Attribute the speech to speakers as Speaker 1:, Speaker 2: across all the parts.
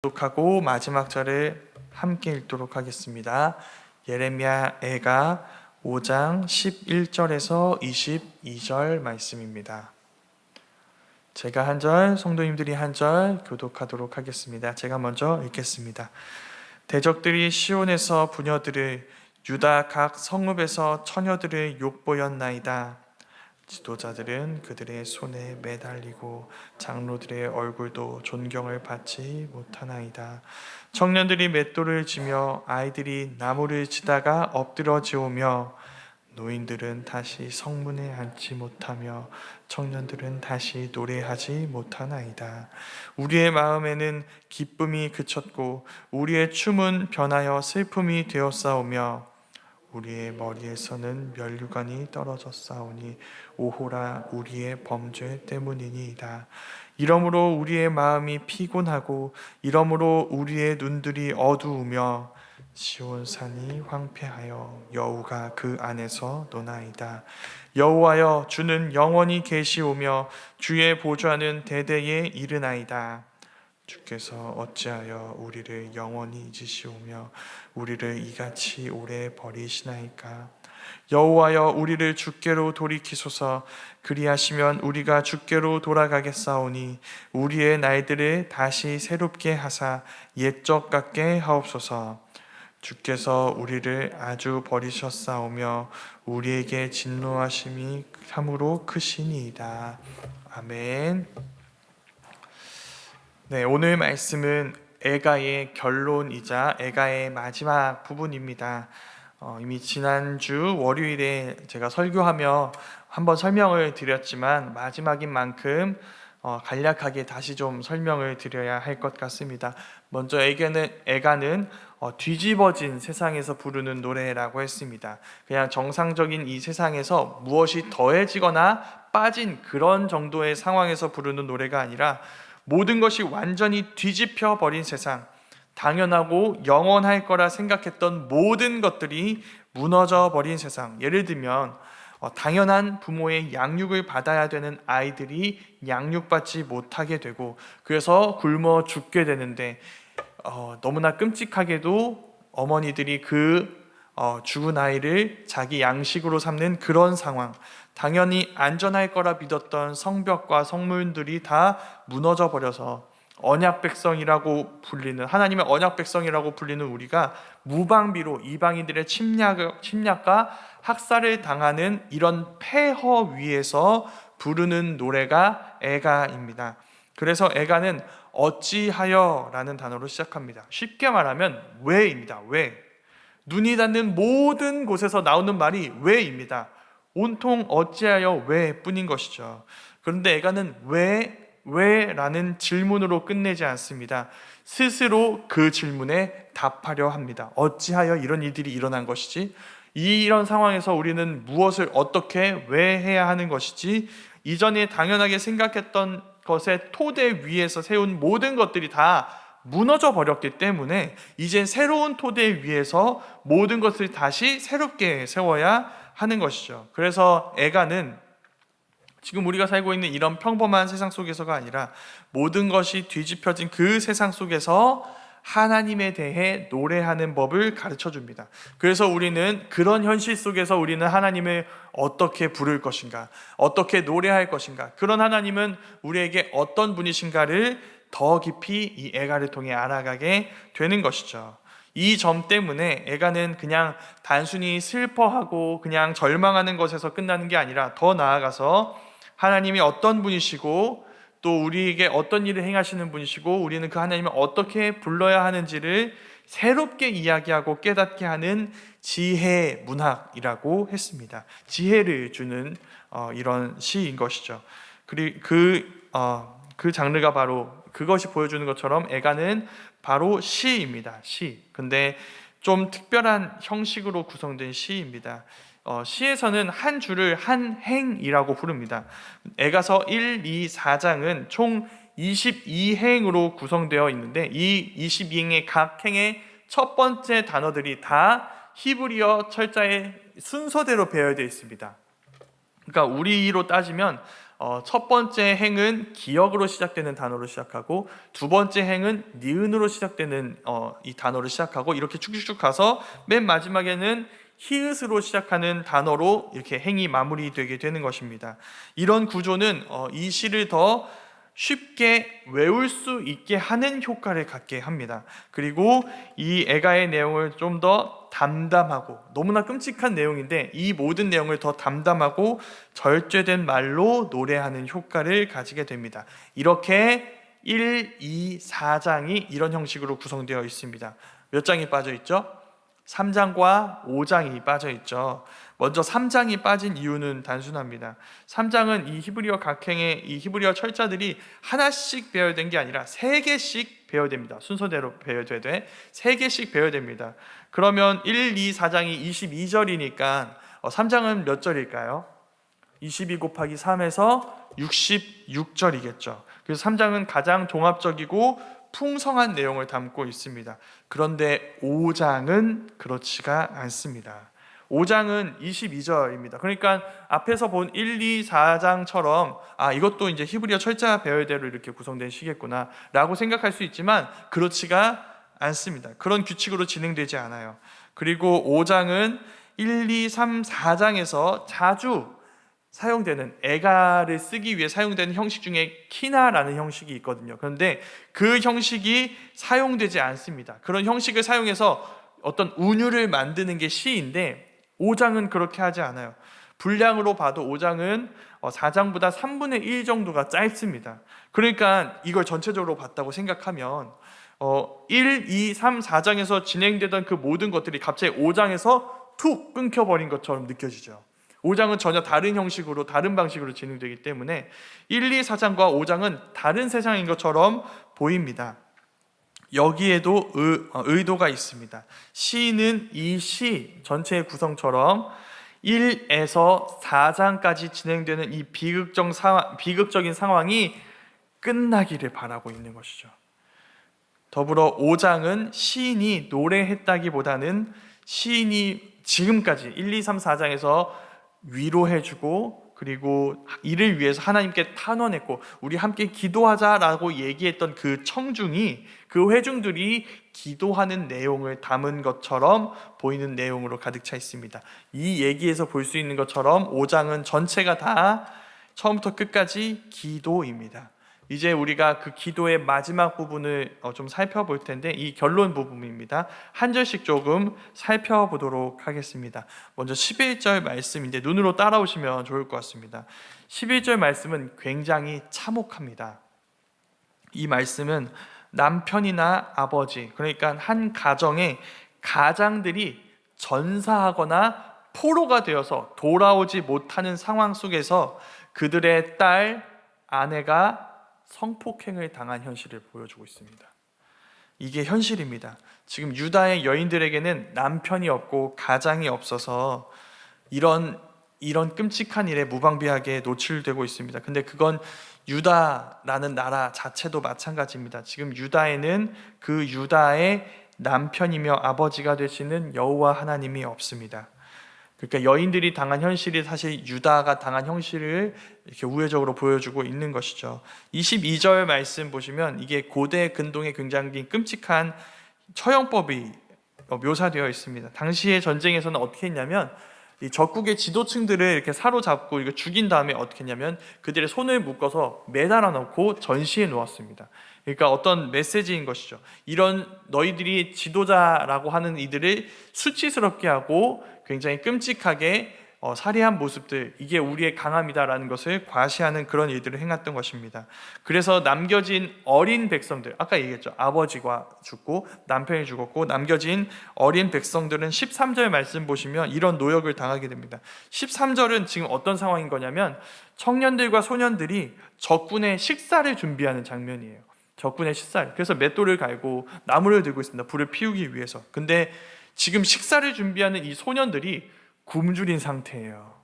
Speaker 1: 하고 마지막 절을 함께 읽도록 하겠습니다. 예레미야 애가 5장 11절에서 22절 말씀입니다. 제가 한 절, 성도님들이 한 절 교독하도록 하겠습니다. 제가 먼저 읽겠습니다. 대적들이 시온에서 부녀들을, 유다 각 성읍에서 처녀들을 욕보였나이다. 지도자들은 그들의 손에 매달리고 장로들의 얼굴도 존경을 받지 못하나이다. 청년들이 맷돌을 지며 아이들이 나무를 치다가 엎드러지오며 노인들은 다시 성문에 앉지 못하며 청년들은 다시 노래하지 못하나이다. 우리의 마음에는 기쁨이 그쳤고 우리의 춤은 변하여 슬픔이 되었사오며 우리의 머리에서는 면류관이 떨어졌사오니 오호라 우리의 범죄 때문이니이다. 이러므로 우리의 마음이 피곤하고 이러므로 우리의 눈들이 어두우며 시온산이 황폐하여 여우가 그 안에서 노나이다. 여호와여, 주는 영원히 계시오며 주의 보좌는 대대에 이르나이다. 주께서 어찌하여 우리를 영원히 잊으시오며 우리를 이같이 오래 버리시나이까? 여호와여, 우리를 주께로 돌이키소서. 그리하시면 우리가 주께로 돌아가겠사오니 우리의 날들을 다시 새롭게 하사 옛적 같게 하옵소서. 주께서 우리를 아주 버리셨사오며 우리에게 진노하심이 참으로 크시니이다. 아멘. 네, 오늘 말씀은 애가의 결론이자 애가의 마지막 부분입니다. 이미 지난주 월요일에 제가 설교하며 한번 설명을 드렸지만 마지막인 만큼 간략하게 다시 좀 설명을 드려야 할 것 같습니다. 먼저 애가는 뒤집어진 세상에서 부르는 노래라고 했습니다. 그냥 정상적인 이 세상에서 무엇이 더해지거나 빠진 그런 정도의 상황에서 부르는 노래가 아니라 모든 것이 완전히 뒤집혀 버린 세상, 당연하고 영원할 거라 생각했던 모든 것들이 무너져 버린 세상. 예를 들면 당연한 부모의 양육을 받아야 되는 아이들이 양육받지 못하게 되고 그래서 굶어 죽게 되는데 너무나 끔찍하게도 어머니들이 죽은 아이를 자기 양식으로 삼는 그런 상황, 당연히 안전할 거라 믿었던 성벽과 성문들이 다 무너져 버려서 언약 백성이라고 불리는, 하나님의 언약 백성이라고 불리는 우리가 무방비로 이방인들의 침략과 학살을 당하는 이런 폐허 위에서 부르는 노래가 애가입니다. 그래서 애가는 어찌하여 라는 단어로 시작합니다. 쉽게 말하면 왜입니다. 왜. 눈이 닿는 모든 곳에서 나오는 말이 왜입니다. 온통 어찌하여 왜 뿐인 것이죠. 그런데 애가는 왜라는 질문으로 끝내지 않습니다. 스스로 그 질문에 답하려 합니다. 어찌하여 이런 일들이 일어난 것이지? 이런 상황에서 우리는 무엇을 어떻게 왜 해야 하는 것이지? 이전에 당연하게 생각했던 것의 토대 위에서 세운 모든 것들이 다 무너져 버렸기 때문에 이젠 새로운 토대 위에서 모든 것을 다시 새롭게 세워야 하는 것이죠. 그래서 애가는 지금 우리가 살고 있는 이런 평범한 세상 속에서가 아니라 모든 것이 뒤집혀진 그 세상 속에서 하나님에 대해 노래하는 법을 가르쳐 줍니다. 그래서 우리는 그런 현실 속에서 우리는 하나님을 어떻게 부를 것인가, 어떻게 노래할 것인가, 그런 하나님은 우리에게 어떤 분이신가를 더 깊이 이 애가를 통해 알아가게 되는 것이죠. 이 점 때문에 애가는 그냥 단순히 슬퍼하고 그냥 절망하는 것에서 끝나는 게 아니라 더 나아가서 하나님이 어떤 분이시고 또 우리에게 어떤 일을 행하시는 분이시고 우리는 그 하나님을 어떻게 불러야 하는지를 새롭게 이야기하고 깨닫게 하는 지혜 문학이라고 했습니다. 지혜를 주는 이런 시인 것이죠. 그리고 그 장르가 바로 그것이 보여주는 것처럼 애가는 바로 시입니다. 시. 근데 좀 특별한 형식으로 구성된 시입니다. 시에서는 한 줄을 한 행이라고 부릅니다. 애가서 1, 2, 4장은 총 22행으로 구성되어 있는데 이 22행의 각 행의 첫 번째 단어들이 다 히브리어 철자의 순서대로 배열되어 있습니다. 그러니까 우리로 따지면 첫 번째 행은 기역으로 시작되는 단어로 시작하고 두 번째 행은 니은으로 시작되는 이 단어로 시작하고 이렇게 쭉쭉쭉 가서 맨 마지막에는 히읗으로 시작하는 단어로 이렇게 행이 마무리되게 되는 것입니다. 이런 구조는 이 시를 더 쉽게 외울 수 있게 하는 효과를 갖게 합니다. 그리고 이 애가의 내용을 좀 더 담담하고, 너무나 끔찍한 내용인데 이 모든 내용을 더 담담하고 절제된 말로 노래하는 효과를 가지게 됩니다. 이렇게 1, 2, 4장이 이런 형식으로 구성되어 있습니다. 몇 장이 빠져 있죠? 3장과 5장이 빠져 있죠. 먼저 3장이 빠진 이유는 단순합니다. 3장은 이 히브리어 각행의 이 히브리어 철자들이 하나씩 배열된 게 아니라 3개씩 배열됩니다. 순서대로 배열되되 3개씩 배열됩니다. 그러면 1, 2, 4장이 22절이니까 3장은 몇 절일까요? 22 곱하기 3에서 66절이겠죠. 그래서 3장은 가장 종합적이고 풍성한 내용을 담고 있습니다. 그런데 5장은 그렇지가 않습니다. 5장은 22절입니다. 그러니까 앞에서 본 1, 2, 4장처럼 이것도 이제 히브리어 철자 배열대로 이렇게 구성된 시겠구나 라고 생각할 수 있지만 그렇지가 않습니다. 그런 규칙으로 진행되지 않아요. 그리고 5장은 1, 2, 3, 4장에서 자주 사용되는, 애가를 쓰기 위해 사용되는 형식 중에 키나라는 형식이 있거든요. 그런데 그 형식이 사용되지 않습니다. 그런 형식을 사용해서 어떤 운율을 만드는 게 시인데 5장은 그렇게 하지 않아요. 분량으로 봐도 5장은 4장보다 3분의 1 정도가 짧습니다. 그러니까 이걸 전체적으로 봤다고 생각하면 1, 2, 3, 4장에서 진행되던 그 모든 것들이 갑자기 5장에서 툭 끊겨버린 것처럼 느껴지죠. 5장은 전혀 다른 형식으로, 다른 방식으로 진행되기 때문에 1, 2, 4장과 5장은 다른 세상인 것처럼 보입니다. 여기에도 의도가 있습니다. 시인은 이 시 전체의 구성처럼 1에서 4장까지 진행되는 이 비극적인 상황이 끝나기를 바라고 있는 것이죠. 더불어 5장은 시인이 노래했다기보다는 시인이 지금까지 1, 2, 3, 4장에서 위로해주고 그리고 이를 위해서 하나님께 탄원했고 우리 함께 기도하자라고 얘기했던 그 청중이, 그 회중들이 기도하는 내용을 담은 것처럼 보이는 내용으로 가득 차 있습니다. 이 얘기에서 볼 수 있는 것처럼 5장은 전체가 다 처음부터 끝까지 기도입니다. 이제 우리가 그 기도의 마지막 부분을 좀 살펴볼 텐데 이 결론 부분입니다. 한 절씩 조금 살펴보도록 하겠습니다. 먼저 11절 말씀인데 눈으로 따라오시면 좋을 것 같습니다. 11절 말씀은 굉장히 참혹합니다. 이 말씀은 남편이나 아버지, 그러니까 한 가정의 가장들이 전사하거나 포로가 되어서 돌아오지 못하는 상황 속에서 그들의 딸, 아내가 성폭행을 당한 현실을 보여주고 있습니다. 이게 현실입니다. 지금 유다의 여인들에게는 남편이 없고 가장이 없어서 이런 끔찍한 일에 무방비하게 노출되고 있습니다. 근데 그건 유다라는 나라 자체도 마찬가지입니다. 지금 유다에는 그 유다의 남편이며 아버지가 되시는 여호와 하나님이 없습니다. 그러니까 여인들이 당한 현실이 사실 유다가 당한 현실을 이렇게 우회적으로 보여주고 있는 것이죠. 22절 말씀 보시면 이게 고대 근동의 굉장히 끔찍한 처형법이 묘사되어 있습니다. 당시의 전쟁에서는 어떻게 했냐면 이 적국의 지도층들을 이렇게 사로잡고 이거 죽인 다음에 어떻게 했냐면 그들의 손을 묶어서 매달아 놓고 전시해 놓았습니다. 그러니까 어떤 메시지인 것이죠. 이런 너희들이 지도자라고 하는 이들을 수치스럽게 하고 굉장히 끔찍하게 살해한 모습들, 이게 우리의 강함이다라는 것을 과시하는 그런 일들을 행했던 것입니다. 그래서 남겨진 어린 백성들, 아까 얘기했죠. 아버지가 죽고 남편이 죽었고 남겨진 어린 백성들은 13절 말씀 보시면 이런 노역을 당하게 됩니다. 13절은 지금 어떤 상황인 거냐면 청년들과 소년들이 적군의 식사를 준비하는 장면이에요. 적군의 식사를. 그래서 맷돌을 갈고 나무를 들고 있습니다. 불을 피우기 위해서. 근데 지금 식사를 준비하는 이 소년들이 굶주린 상태예요.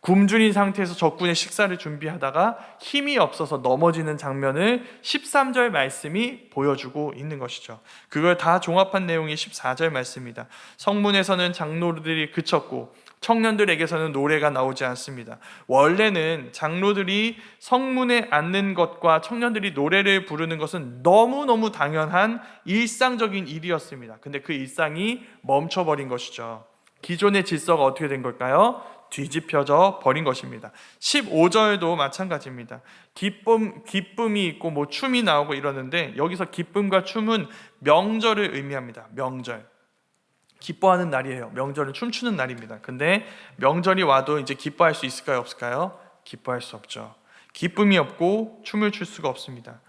Speaker 1: 굶주린 상태에서 적군의 식사를 준비하다가 힘이 없어서 넘어지는 장면을 13절 말씀이 보여주고 있는 것이죠. 그걸 다 종합한 내용이 14절 말씀입니다. 성문에서는 장로들이 그쳤고 청년들에게서는 노래가 나오지 않습니다. 원래는 장로들이 성문에 앉는 것과 청년들이 노래를 부르는 것은 너무너무 당연한 일상적인 일이었습니다. 근데 그 일상이 멈춰버린 것이죠. 기존의 질서가 어떻게 된 걸까요? 뒤집혀져 버린 것입니다. 15절도 마찬가지입니다. 기쁨이 있고 뭐 춤이 나오고 이러는데 여기서 기쁨과 춤은 명절을 의미합니다. 명절. 기뻐하는 날이에요. 명절은 춤추는 날입니다. 근데 명절이 와도 이제 기뻐할 수 있을까요? 없을까요? 기뻐할 수 없죠. 기쁨이 없고 춤을 출 수가 없습니다.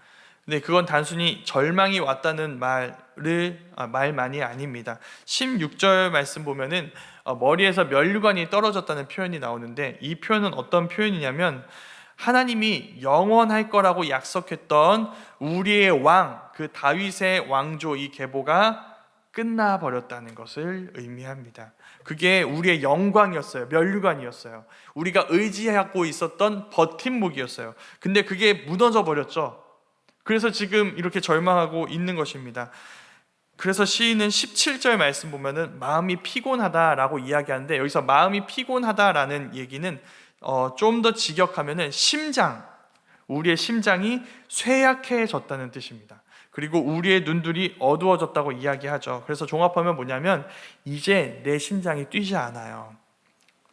Speaker 1: 근데 그건 단순히 절망이 왔다는 말만이 아닙니다. 16절 말씀 보면은 머리에서 면류관이 떨어졌다는 표현이 나오는데 이 표현은 어떤 표현이냐면 하나님이 영원할 거라고 약속했던 우리의 왕, 그 다윗의 왕조 이 계보가 끝나버렸다는 것을 의미합니다. 그게 우리의 영광이었어요. 면류관이었어요. 우리가 의지하고 있었던 버팀목이었어요. 근데 그게 무너져 버렸죠. 그래서 지금 이렇게 절망하고 있는 것입니다. 그래서 시인은 17절 말씀 보면은 마음이 피곤하다라고 이야기하는데 여기서 마음이 피곤하다라는 얘기는 좀 더 직역하면은 우리의 심장이 쇠약해졌다는 뜻입니다. 그리고 우리의 눈들이 어두워졌다고 이야기하죠. 그래서 종합하면 뭐냐면 이제 내 심장이 뛰지 않아요.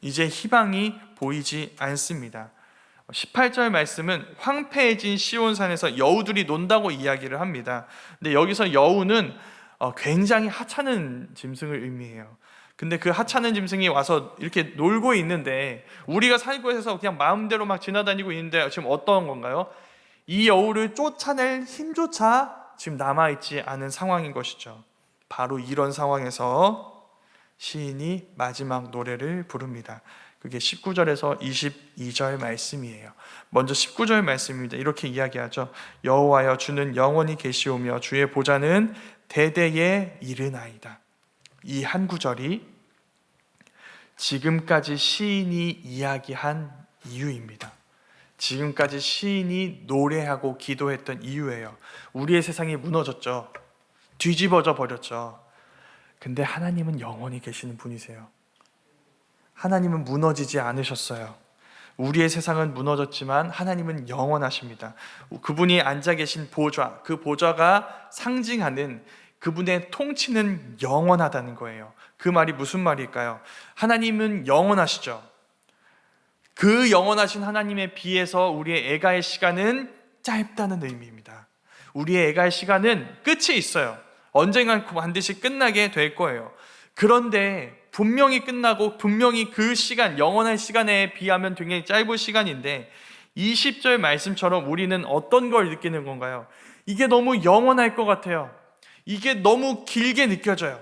Speaker 1: 이제 희망이 보이지 않습니다. 18절 말씀은 황폐해진 시온산에서 여우들이 논다고 이야기를 합니다. 근데 여기서 여우는 굉장히 하찮은 짐승을 의미해요. 근데 그 하찮은 짐승이 와서 이렇게 놀고 있는데 우리가 살고 해서 그냥 마음대로 막 지나다니고 있는데 지금 어떤 건가요? 이 여우를 쫓아낼 힘조차 지금 남아있지 않은 상황인 것이죠. 바로 이런 상황에서 시인이 마지막 노래를 부릅니다. 그게 19절에서 22절 말씀이에요. 먼저 19절 말씀입니다. 이렇게 이야기하죠. 여호와여 주는 영원히 계시오며 주의 보좌는 대대에 이르나이다. 이 한 구절이 지금까지 시인이 이야기한 이유입니다. 지금까지 시인이 노래하고 기도했던 이유예요. 우리의 세상이 무너졌죠. 뒤집어져 버렸죠. 근데 하나님은 영원히 계시는 분이세요. 하나님은 무너지지 않으셨어요. 우리의 세상은 무너졌지만 하나님은 영원하십니다. 그분이 앉아 계신 보좌, 그 보좌가 상징하는 그분의 통치는 영원하다는 거예요. 그 말이 무슨 말일까요? 하나님은 영원하시죠. 그 영원하신 하나님에 비해서 우리의 애가의 시간은 짧다는 의미입니다. 우리의 애가의 시간은 끝이 있어요. 언젠간 반드시 끝나게 될 거예요. 그런데 분명히 끝나고 분명히 그 시간, 영원한 시간에 비하면 굉장히 짧은 시간인데 20절 말씀처럼 우리는 어떤 걸 느끼는 건가요? 이게 너무 영원할 것 같아요. 이게 너무 길게 느껴져요.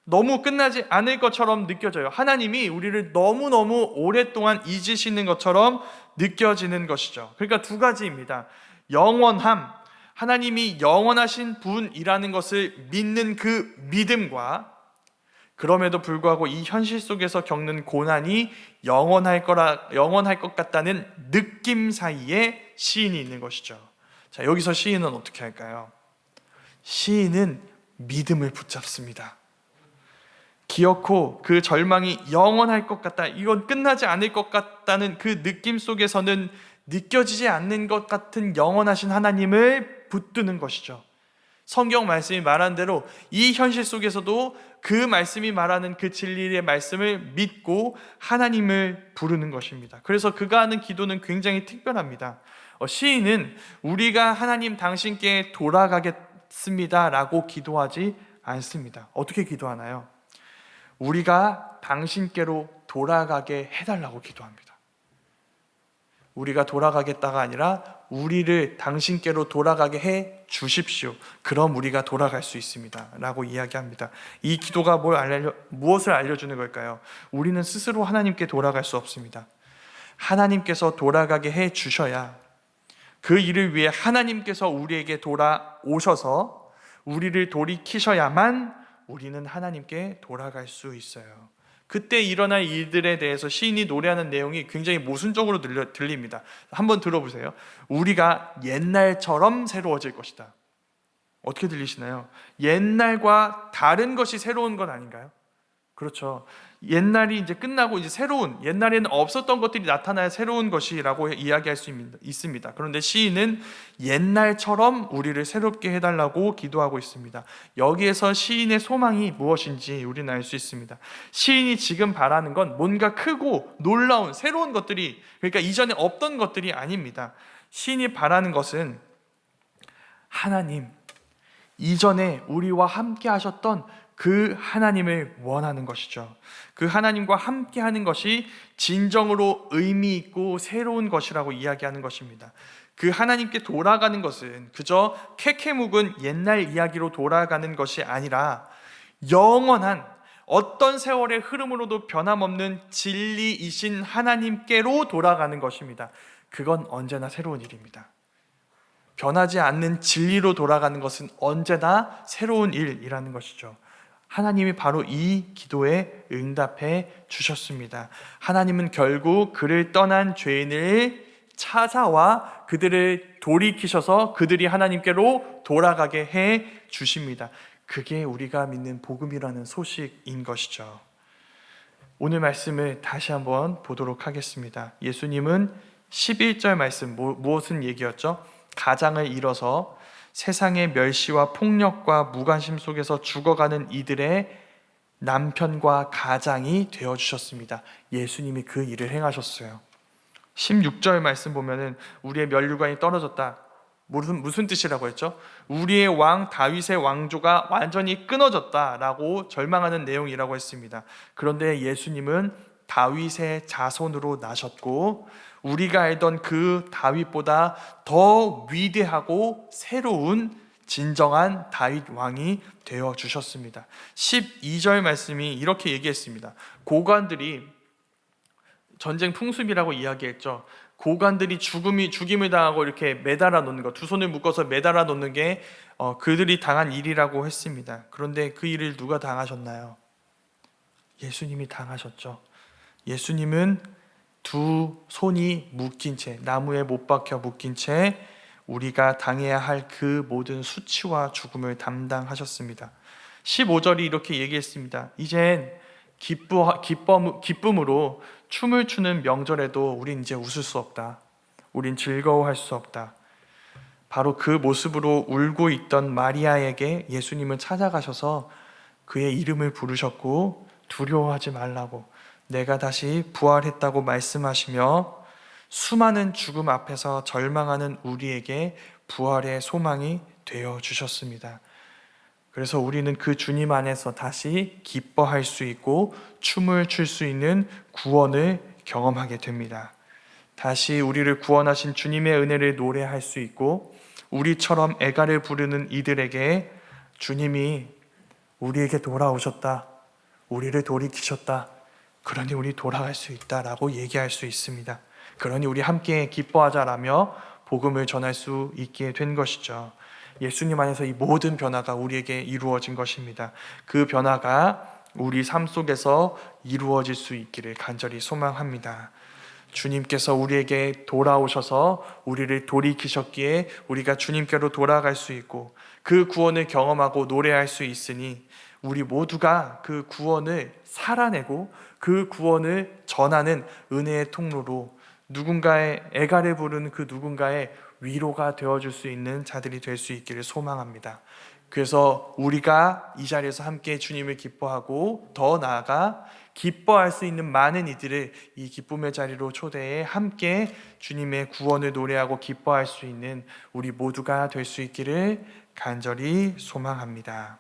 Speaker 1: 너무 끝나지 않을 것처럼 느껴져요. 하나님이 우리를 너무너무 오랫동안 잊으시는 것처럼 느껴지는 것이죠. 그러니까 두 가지입니다. 영원함, 하나님이 영원하신 분이라는 것을 믿는 그 믿음과 그럼에도 불구하고 이 현실 속에서 겪는 고난이 영원할 것 같다는 느낌 사이에 시인이 있는 것이죠. 자, 여기서 시인은 어떻게 할까요? 시인은 믿음을 붙잡습니다. 기어코 그 절망이 영원할 것 같다, 이건 끝나지 않을 것 같다는 그 느낌 속에서는 느껴지지 않는 것 같은 영원하신 하나님을 붙드는 것이죠. 성경 말씀이 말한 대로 이 현실 속에서도 그 말씀이 말하는 그 진리의 말씀을 믿고 하나님을 부르는 것입니다. 그래서 그가 하는 기도는 굉장히 특별합니다. 시인은 우리가 하나님 당신께 돌아가겠습니다 라고 기도하지 않습니다. 어떻게 기도하나요? 우리가 당신께로 돌아가게 해달라고 기도합니다. 우리가 돌아가겠다가 아니라 우리를 당신께로 돌아가게 해 주십시오. 그럼 우리가 돌아갈 수 있습니다 라고 이야기합니다. 이 기도가 무엇을 알려주는 걸까요? 우리는 스스로 하나님께 돌아갈 수 없습니다. 하나님께서 돌아가게 해 주셔야, 그 일을 위해 하나님께서 우리에게 돌아오셔서 우리를 돌이키셔야만 우리는 하나님께 돌아갈 수 있어요. 그때 일어날 일들에 대해서 시인이 노래하는 내용이 굉장히 모순적으로 들립니다. 한번 들어보세요. 우리가 옛날처럼 새로워질 것이다. 어떻게 들리시나요? 옛날과 다른 것이 새로운 건 아닌가요? 그렇죠. 옛날이 이제 끝나고 이제 새로운, 옛날에는 없었던 것들이 나타나야 새로운 것이라고 이야기할 수 있습니다. 그런데 시인은 옛날처럼 우리를 새롭게 해달라고 기도하고 있습니다. 여기에서 시인의 소망이 무엇인지 우리는 알 수 있습니다. 시인이 지금 바라는 건 뭔가 크고 놀라운 새로운 것들이, 그러니까 이전에 없던 것들이 아닙니다. 시인이 바라는 것은 하나님, 이전에 우리와 함께 하셨던 그 하나님을 원하는 것이죠. 그 하나님과 함께 하는 것이 진정으로 의미 있고 새로운 것이라고 이야기하는 것입니다. 그 하나님께 돌아가는 것은 그저 캐캐묵은 옛날 이야기로 돌아가는 것이 아니라 영원한 어떤 세월의 흐름으로도 변함없는 진리이신 하나님께로 돌아가는 것입니다. 그건 언제나 새로운 일입니다. 변하지 않는 진리로 돌아가는 것은 언제나 새로운 일이라는 것이죠. 하나님이 바로 이 기도에 응답해 주셨습니다. 하나님은 결국 그를 떠난 죄인을 찾아와 그들을 돌이키셔서 그들이 하나님께로 돌아가게 해 주십니다. 그게 우리가 믿는 복음이라는 소식인 것이죠. 오늘 말씀을 다시 한번 보도록 하겠습니다. 예수님은 11절 말씀 무엇은 얘기였죠? 가장을 잃어서 세상의 멸시와 폭력과 무관심 속에서 죽어가는 이들의 남편과 가장이 되어주셨습니다. 예수님이 그 일을 행하셨어요. 16절 말씀 보면은 우리의 면류관이 떨어졌다. 무슨 뜻이라고 했죠? 우리의 왕 다윗의 왕조가 완전히 끊어졌다라고 절망하는 내용이라고 했습니다. 그런데 예수님은 다윗의 자손으로 나셨고 우리가 알던 그 다윗보다 더 위대하고 새로운 진정한 다윗 왕이 되어 주셨습니다. 12절 말씀이 이렇게 얘기했습니다. 고관들이 전쟁 풍습이라고 이야기했죠. 고관들이 죽임을 당하고 이렇게 매달아 놓는 것, 두 손을 묶어서 매달아 놓는 게 그들이 당한 일이라고 했습니다. 그런데 그 일을 누가 당하셨나요? 예수님이 당하셨죠. 예수님은 두 손이 묶인 채, 나무에 못 박혀 묶인 채 우리가 당해야 할 그 모든 수치와 죽음을 담당하셨습니다. 15절이 이렇게 얘기했습니다. 이젠 기쁨으로 춤을 추는 명절에도 우린 이제 웃을 수 없다. 우린 즐거워할 수 없다. 바로 그 모습으로 울고 있던 마리아에게 예수님은 찾아가셔서 그의 이름을 부르셨고 두려워하지 말라고, 내가 다시 부활했다고 말씀하시며 수많은 죽음 앞에서 절망하는 우리에게 부활의 소망이 되어 주셨습니다. 그래서 우리는 그 주님 안에서 다시 기뻐할 수 있고 춤을 출 수 있는 구원을 경험하게 됩니다. 다시 우리를 구원하신 주님의 은혜를 노래할 수 있고 우리처럼 애가를 부르는 이들에게 주님이 우리에게 돌아오셨다, 우리를 돌이키셨다, 그러니 우리 돌아갈 수 있다라고 얘기할 수 있습니다. 그러니 우리 함께 기뻐하자라며 복음을 전할 수 있게 된 것이죠. 예수님 안에서 이 모든 변화가 우리에게 이루어진 것입니다. 그 변화가 우리 삶 속에서 이루어질 수 있기를 간절히 소망합니다. 주님께서 우리에게 돌아오셔서 우리를 돌이키셨기에 우리가 주님께로 돌아갈 수 있고 그 구원을 경험하고 노래할 수 있으니 우리 모두가 그 구원을 살아내고 그 구원을 전하는 은혜의 통로로 누군가의 애가를 부르는 그 누군가의 위로가 되어줄 수 있는 자들이 될 수 있기를 소망합니다. 그래서 우리가 이 자리에서 함께 주님을 기뻐하고 더 나아가 기뻐할 수 있는 많은 이들을 이 기쁨의 자리로 초대해 함께 주님의 구원을 노래하고 기뻐할 수 있는 우리 모두가 될 수 있기를 간절히 소망합니다.